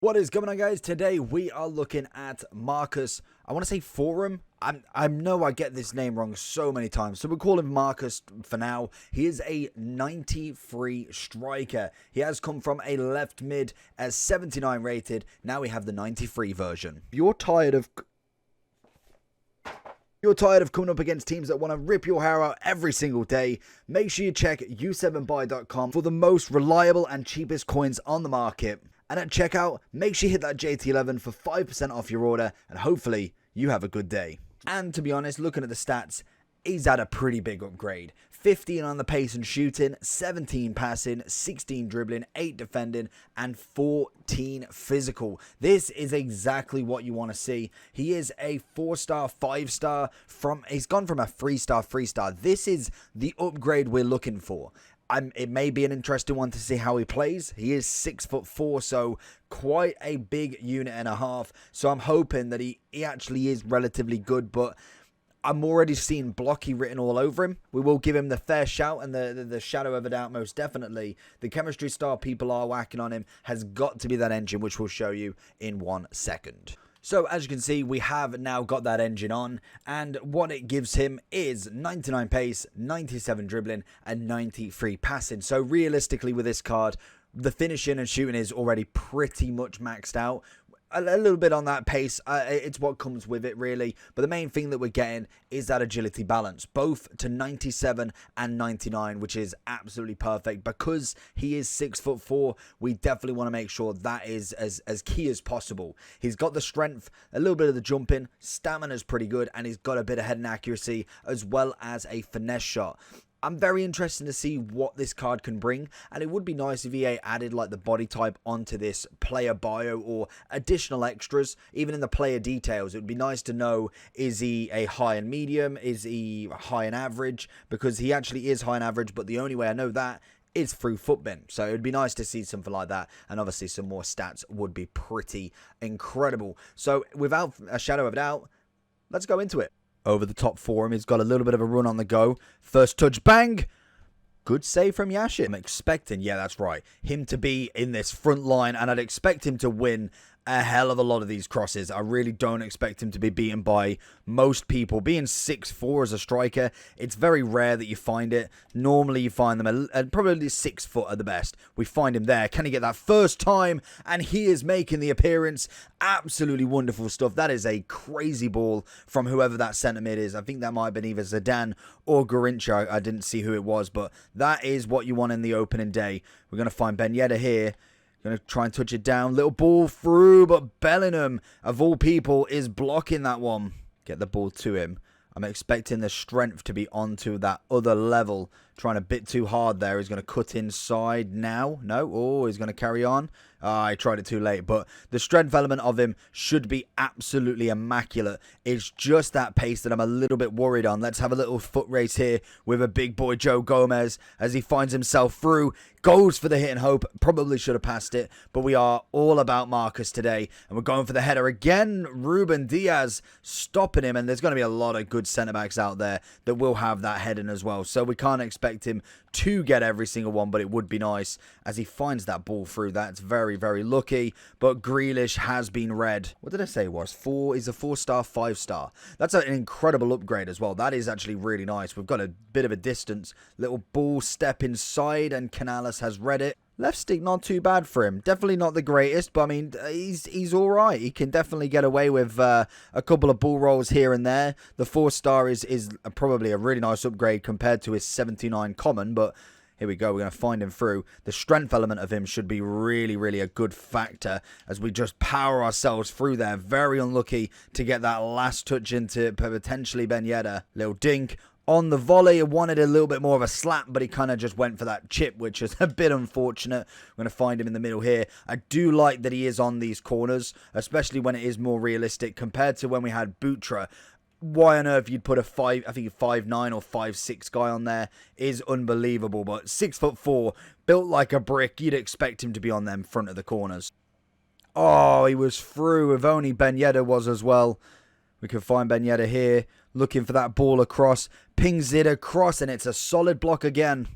What is going on, guys? Today we are looking at Marcus. I want to say Thuram. I know I get this name wrong so many times, so we'll call him Marcus for now. He is a 93 striker. He has come from a left mid as 79 rated. Now we have the 93 version. You're tired of coming up against teams that want to rip your hair out every single day? Make sure you check u7buy.com for the most reliable and cheapest coins on the market. And at checkout, make sure you hit that JT11 for 5% off your order, and hopefully you have a good day. And to be honest, looking at the stats, he's had a pretty big upgrade. 15 on the pace and shooting, 17 passing, 16 dribbling, 8 defending, and 14 physical. This is exactly what you want to see. He is a 4-star, 5-star. He's gone from a 3-star, 3-star. This is the upgrade we're looking for. It may be an interesting one to see how he plays. He is 6'4", so quite a big unit and a half. So I'm hoping that he actually is relatively good, but I'm already seeing blocky written all over him. We will give him the fair shout and the shadow of a doubt, most definitely. The chemistry star people are whacking on him has got to be that engine, which we'll show you in 1 second. So, as you can see, we have now got that engine on, and what it gives him is 99 pace, 97 dribbling, and 93 passing. So, realistically, with this card, the finishing and shooting is already pretty much maxed out. A little bit on that pace, it's what comes with it, really. But the main thing that we're getting is that agility balance, both to 97 and 99, which is absolutely perfect. Because he is 6'4", we definitely want to make sure that is as key as possible. He's got the strength, a little bit of the jumping, stamina's pretty good, and he's got a bit of head and accuracy, as well as a finesse shot. I'm very interested to see what this card can bring, and it would be nice if EA added like the body type onto this player bio or additional extras, even in the player details. It would be nice to know, is he a high and medium, is he high and average, because he actually is high and average, but the only way I know that is through footbin. So it would be nice to see something like that, and obviously some more stats would be pretty incredible. So without a shadow of a doubt, let's go into it. Over the top for him. He's got a little bit of a run on the go. First touch, bang! Good save from Yashit. I'm expecting, yeah, that's right, him to be in this front line, and I'd expect him to win a hell of a lot of these crosses. I really don't expect him to be beaten by most people. Being 6'4" as a striker, it's very rare that you find it. Normally you find them at probably 6 foot at the best. We find him there. Can he get that first time? And he is making the appearance. Absolutely wonderful stuff. That is a crazy ball from whoever that centre mid is. I think that might have been either Zidane or Garincha. I didn't see who it was, but that is what you want in the opening day. We're going to find Ben Yedder here. Going to try and touch it down. Little ball through, but Bellingham, of all people, is blocking that one. Get the ball to him. I'm expecting the strength to be onto that other level. Trying a bit too hard there. He's going to cut inside now. No. Oh, he's going to carry on. I tried it too late. But the strength element of him should be absolutely immaculate. It's just that pace that I'm a little bit worried on. Let's have a little foot race here with a big boy Joe Gomez as he finds himself through. Goes for the hit and hope. Probably should have passed it. But we are all about Marcus today. And we're going for the header again. Ruben Diaz stopping him. And there's going to be a lot of good centre-backs out there that will have that heading as well. So we can't expect him to get every single one, but it would be nice as he finds that ball through. That's very, very lucky. But Grealish has been red. What did I say it was? He's a 4-star, 5-star. That's an incredible upgrade as well. That is actually really nice. We've got a bit of a distance. Little ball step inside, and Canales has read it. Left stick, not too bad for him. Definitely not the greatest, but I mean, he's all right. He can definitely get away with a couple of ball rolls here and there. The 4-star is probably a really nice upgrade compared to his 79 common, but here we go. We're going to find him through. The strength element of him should be really, really a good factor as we just power ourselves through there. Very unlucky to get that last touch into potentially Ben Yedder. Little dink. On the volley, I wanted a little bit more of a slap, but he kind of just went for that chip, which is a bit unfortunate. We're going to find him in the middle here. I do like that he is on these corners, especially when it is more realistic compared to when we had Butra. Why on earth you'd put a 5'9" or 5'6" guy on there is unbelievable, but 6'4", built like a brick, you'd expect him to be on them front of the corners. Oh, he was through. If only Ben Yedder was as well. We can find Ben Yedder here, looking for that ball across, pings it across, and it's a solid block again.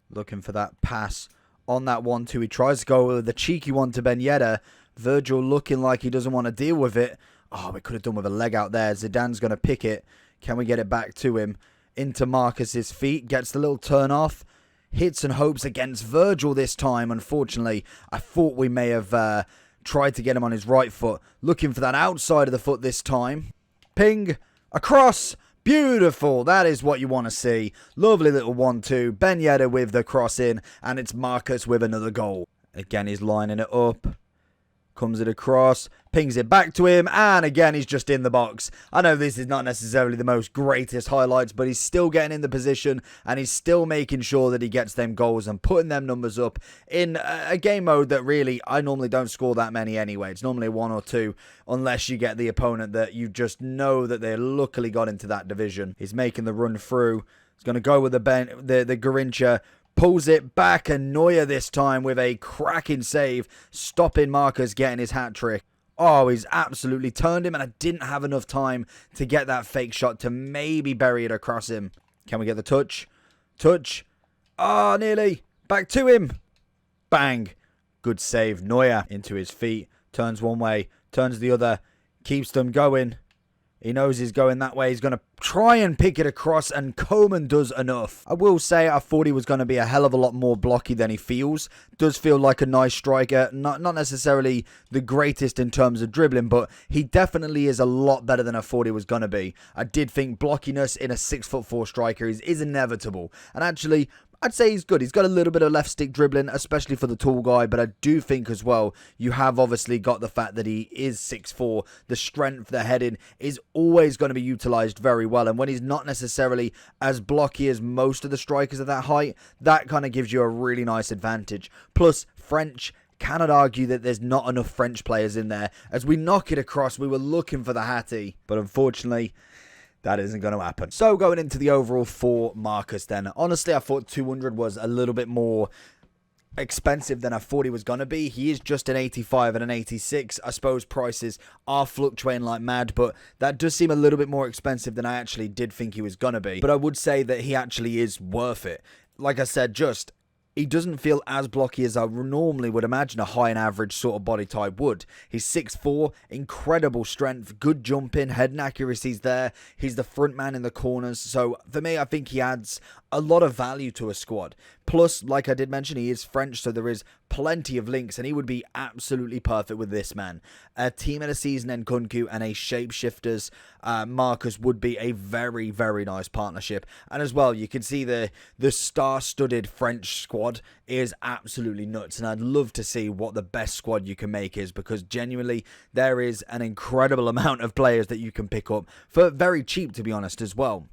Looking for that pass on that 1-2. He tries to go with the cheeky one to Ben Yedder. Virgil looking like he doesn't want to deal with it. Oh, we could have done with a leg out there. Zidane's going to pick it. Can we get it back to him? Into Marcus's feet. Gets the little turn off. Hits and hopes against Virgil this time. Unfortunately, I thought we may have tried to get him on his right foot. Looking for that outside of the foot this time. Ping. Across. Beautiful. That is what you want to see. Lovely little 1-2. Ben Yedder with the cross in. And it's Marcus with another goal. Again, he's lining it up. Comes it across, pings it back to him, and again, he's just in the box. I know this is not necessarily the most greatest highlights, but he's still getting in the position, and he's still making sure that he gets them goals and putting them numbers up in a game mode that really, I normally don't score that many anyway. It's normally 1 or 2, unless you get the opponent that you just know that they luckily got into that division. He's making the run through. He's going to go with the Garincha. Pulls it back, and Neuer this time with a cracking save, stopping Marcus getting his hat-trick. Oh, he's absolutely turned him, and I didn't have enough time to get that fake shot to maybe bury it across him. Can we get the touch? Touch. Oh, nearly. Back to him. Bang. Good save. Neuer into his feet. Turns one way, turns the other, keeps them going. He knows he's going that way. He's going to try and pick it across, and Coman does enough. I will say I thought he was going to be a hell of a lot more blocky than he feels. Does feel like a nice striker. Not necessarily the greatest in terms of dribbling, but he definitely is a lot better than I thought he was going to be. I did think blockiness in a 6'4" striker is inevitable. And actually, I'd say he's good. He's got a little bit of left stick dribbling, especially for the tall guy. But I do think as well, you have obviously got the fact that he is 6'4". The strength, the heading is always going to be utilised very well. And when he's not necessarily as blocky as most of the strikers at that height, that kind of gives you a really nice advantage. Plus, French. Cannot argue that there's not enough French players in there. As we knock it across, we were looking for the Hattie. But unfortunately, that isn't going to happen. So going into the overall for Marcus then. Honestly, I thought 200 was a little bit more expensive than I thought he was going to be. He is just an 85 and an 86. I suppose prices are fluctuating like mad, but that does seem a little bit more expensive than I actually did think he was going to be. But I would say that he actually is worth it. Like I said, he doesn't feel as blocky as I normally would imagine a high and average sort of body type would. He's 6'4", incredible strength, good jumping, head and accuracy's there. He's the front man in the corners. So for me, I think he adds a lot of value to a squad. Plus, like I did mention, he is French, so there is plenty of links, and he would be absolutely perfect with this man. A team in a season Nkunku and a Shapeshifters Marcus would be a very, very nice partnership. And as well, you can see the star-studded French squad is absolutely nuts, and I'd love to see what the best squad you can make is, because genuinely there is an incredible amount of players that you can pick up for very cheap, to be honest, as well.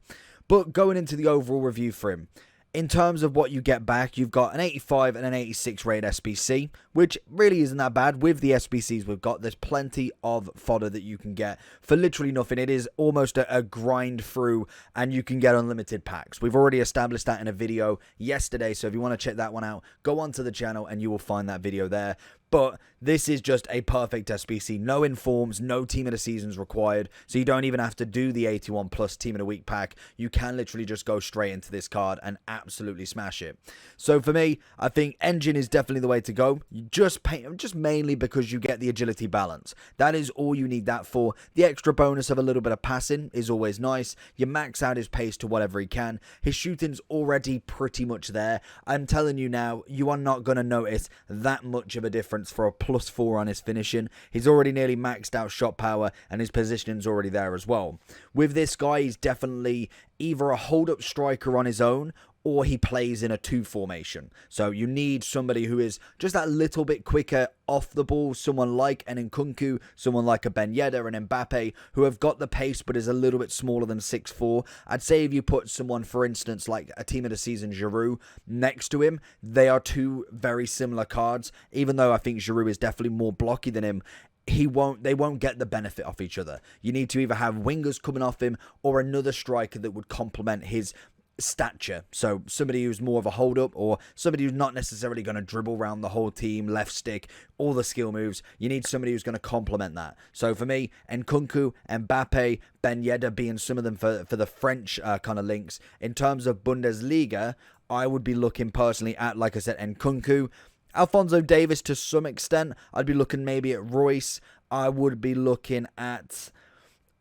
But going into the overall review for him, in terms of what you get back, you've got an 85 and an 86 rated SBC, which really isn't that bad. With the SBCs we've got, there's plenty of fodder that you can get for literally nothing. It is almost a grind through, and you can get unlimited packs. We've already established that in a video yesterday, so if you want to check that one out, go onto the channel and you will find that video there. But this is just a perfect SBC. No informs, no team of the seasons required. So you don't even have to do the 81 plus team of the week pack. You can literally just go straight into this card and absolutely smash it. So for me, I think engine is definitely the way to go. You just mainly because you get the agility balance. That is all you need that for. The extra bonus of a little bit of passing is always nice. You max out his pace to whatever he can. His shooting's already pretty much there. I'm telling you now, you are not going to notice that much of a difference for a +4 on his finishing. He's already nearly maxed out shot power, and his positioning's already there as well. With this guy, he's definitely either a hold-up striker on his own, or he plays in a 2 formation. So you need somebody who is just that little bit quicker off the ball, someone like an Nkunku, someone like a Ben Yedder and Mbappe, who have got the pace but is a little bit smaller than 6'4". I'd say if you put someone, for instance, like a team of the season Giroud next to him, they are two very similar cards. Even though I think Giroud is definitely more blocky than him, they won't get the benefit off each other. You need to either have wingers coming off him or another striker that would complement his stature. So somebody who's more of a hold up, or somebody who's not necessarily going to dribble around the whole team, left stick, all the skill moves. You need somebody who's going to complement that. So for me, Nkunku, Mbappe, Ben Yedder being some of them for the French kind of links. In terms of Bundesliga, I would be looking personally at, like I said, Nkunku. Alphonso Davies to some extent. I'd be looking maybe at Royce. I would be looking at...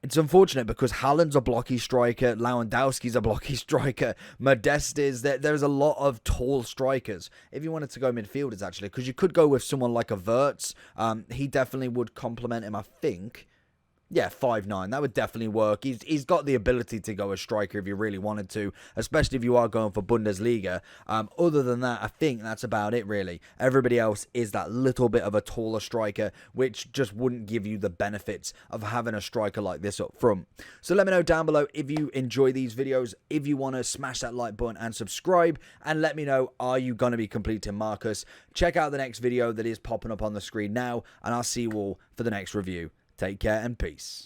It's unfortunate because Haaland's a blocky striker, Lewandowski's a blocky striker, Modeste is... There's a lot of tall strikers. If you wanted to go midfielders, actually, because you could go with someone like a Wirtz. He definitely would complement him, I think. Yeah, 5'9". That would definitely work. He's got the ability to go a striker if you really wanted to, especially if you are going for Bundesliga. Other than that, I think that's about it, really. Everybody else is that little bit of a taller striker, which just wouldn't give you the benefits of having a striker like this up front. So let me know down below if you enjoy these videos, if you want to smash that like button and subscribe, and let me know, are you going to be completing Marcus? Check out the next video that is popping up on the screen now, and I'll see you all for the next review. Take care and peace.